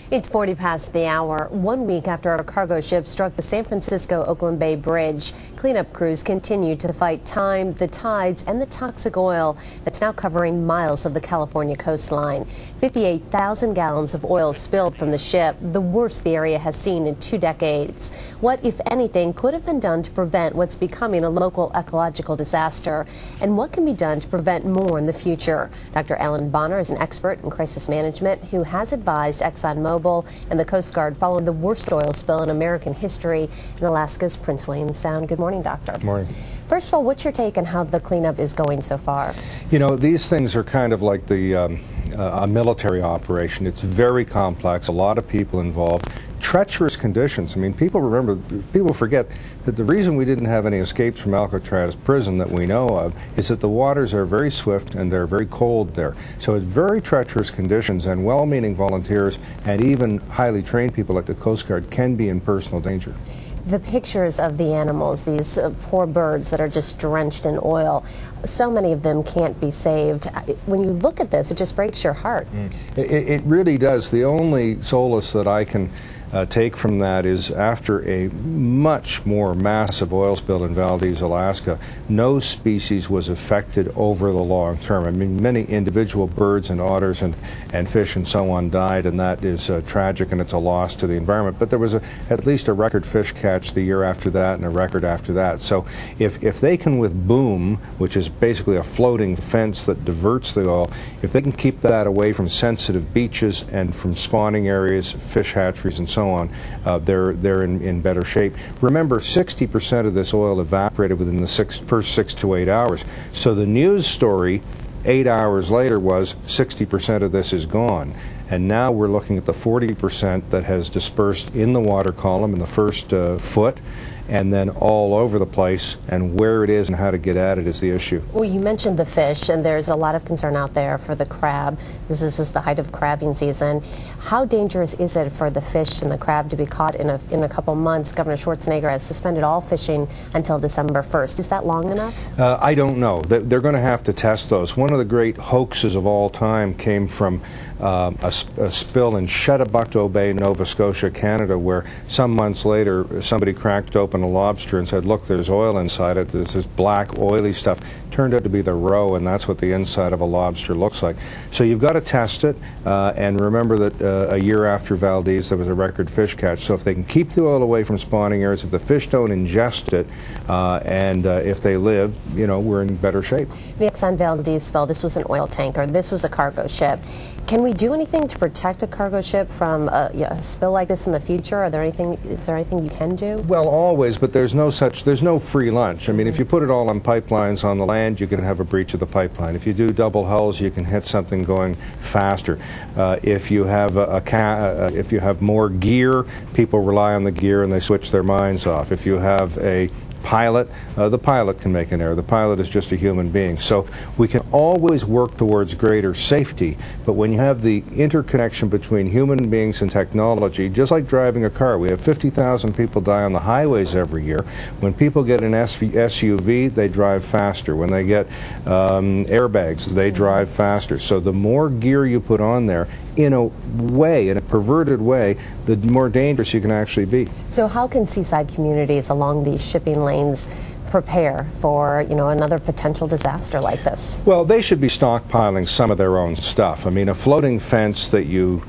It's 40 past the hour. 1 week after a cargo ship struck the San Francisco-Oakland Bay Bridge, cleanup crews continue to fight time, the tides, and the toxic oil that's now covering miles of the California coastline. 58,000 gallons of oil spilled from the ship, the worst the area has seen in 2 decades. What, if anything, could have been done to prevent what's becoming a local ecological disaster? And what can be done to prevent more in the future? Dr. Allan is an expert in crisis management who has advised ExxonMobil and the Coast Guard following the worst oil spill in American history in Alaska's Prince William Sound. Good morning, Doctor. Good morning. First of all, what's your take on how the cleanup is going so far? You know, these things are kind of like a military operation. It's very complex, a lot of people involved, treacherous conditions. I mean, people forget that the reason we didn't have any escapes from Alcatraz prison that we know of is that the waters are very swift and they're very cold there. So it's very treacherous conditions, and well-meaning volunteers and even highly trained people like the Coast Guard can be in personal danger. The pictures of the animals, these poor birds that are just drenched in oil, so many of them can't be saved. When you look at this, it just breaks your heart. It really does. The only solace that I can take from that is after a much more massive oil spill in Valdez, Alaska, no species was affected over the long term. I mean, many individual birds and otters and fish and so on died, and that is tragic, and it's a loss to the environment. But there was at least a record fish catch the year after that and a record after that. So if they can, with boom, which is basically a floating fence that diverts the oil, if they can keep that away from sensitive beaches and from spawning areas, fish hatcheries and so on, they're in better shape. Remember, 60% of this oil evaporated within the first 6 to 8 hours. So the news story 8 hours later was 60% of this is gone. And now we're looking at the 40% that has dispersed in the water column in the first foot, and then all over the place, and where it is and how to get at it is the issue. Well, you mentioned the fish, and there's a lot of concern out there for the crab, because this is the height of crabbing season. How dangerous is it for the fish and the crab to be caught in a couple months? Governor Schwarzenegger has suspended all fishing until December 1st. Is that long enough? I don't know. They're going to have to test those. One of the great hoaxes of all time came from a spill in Chedabucto Bay, Nova Scotia, Canada, where some months later somebody cracked open a lobster and said, look, there's oil inside it. There's this black, oily stuff. Turned out to be the roe, and that's what the inside of a lobster looks like. So you've got to test it, and remember that a year after Valdez there was a record fish catch. So if they can keep the oil away from spawning areas, if the fish don't ingest it, and if they live, you know, we're in better shape. The Exxon Valdez spill, this was an oil tanker, this was a cargo ship. Can we do anything to protect a cargo ship from a spill like this in the future? Is there anything you can do? Well, always, but there's no free lunch. I mean, if you put it all on pipelines on the land, you can have a breach of the pipeline. If you do double hulls, you can hit something going faster. If you have if you have more gear, people rely on the gear and they switch their minds off. If you have a pilot, the pilot can make an error. The pilot is just a human being. So we can always work towards greater safety, but when you have the interconnection between human beings and technology, just like driving a car, we have 50,000 people die on the highways every year. When people get an SUV, they drive faster. When they get airbags, they drive faster. So the more gear you put on there, in a way, in a perverted way, the more dangerous you can actually be. So how can seaside communities along these shipping lanes prepare for, you know, another potential disaster like this? Well, they should be stockpiling some of their own stuff. I mean, a floating fence that you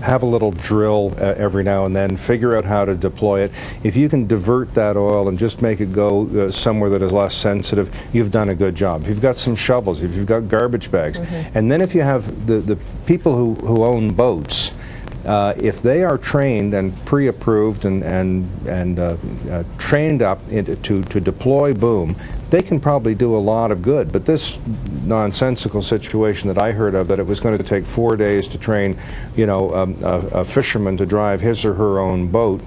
have a little drill every now and then, figure out how to deploy it. If you can divert that oil and just make it go somewhere that is less sensitive, you've done a good job. If you've got some shovels, if you've got garbage bags, and then if you have the people who own boats, if they are trained and pre-approved and trained up to deploy boom, they can probably do a lot of good. But this nonsensical situation that I heard of, that it was going to take 4 days to train, you know, a fisherman to drive his or her own boat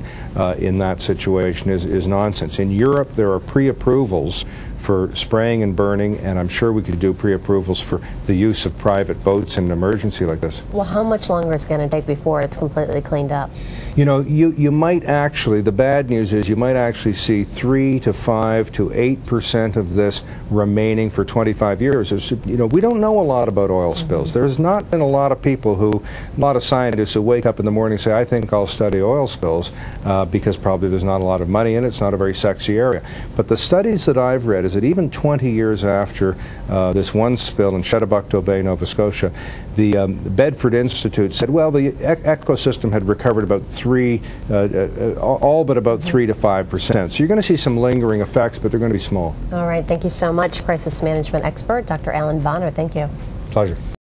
in that situation is nonsense. In Europe, there are pre-approvals for spraying and burning, and I'm sure we could do pre-approvals for the use of private boats in an emergency like this. Well, how much longer is it going to take before it's completely cleaned up? You know, you might actually, the bad news is you might actually see 3 to 5 to 8% of this remaining for 25 years. You know, we don't know a lot about oil spills. There's not been a lot of people a lot of scientists who wake up in the morning and say, I think I'll study oil spills because probably there's not a lot of money in it. It's not a very sexy area. But the studies that I've read is that even 20 years after this one spill in Chedabucto Bay, Nova Scotia, the Bedford Institute said, well, the ecosystem had recovered about all but about 3 to 5%. So you're going to see some lingering effects, but they're going to be small. All right. Thank you so much, crisis management expert Dr. Allan Bonner. Thank you. Pleasure.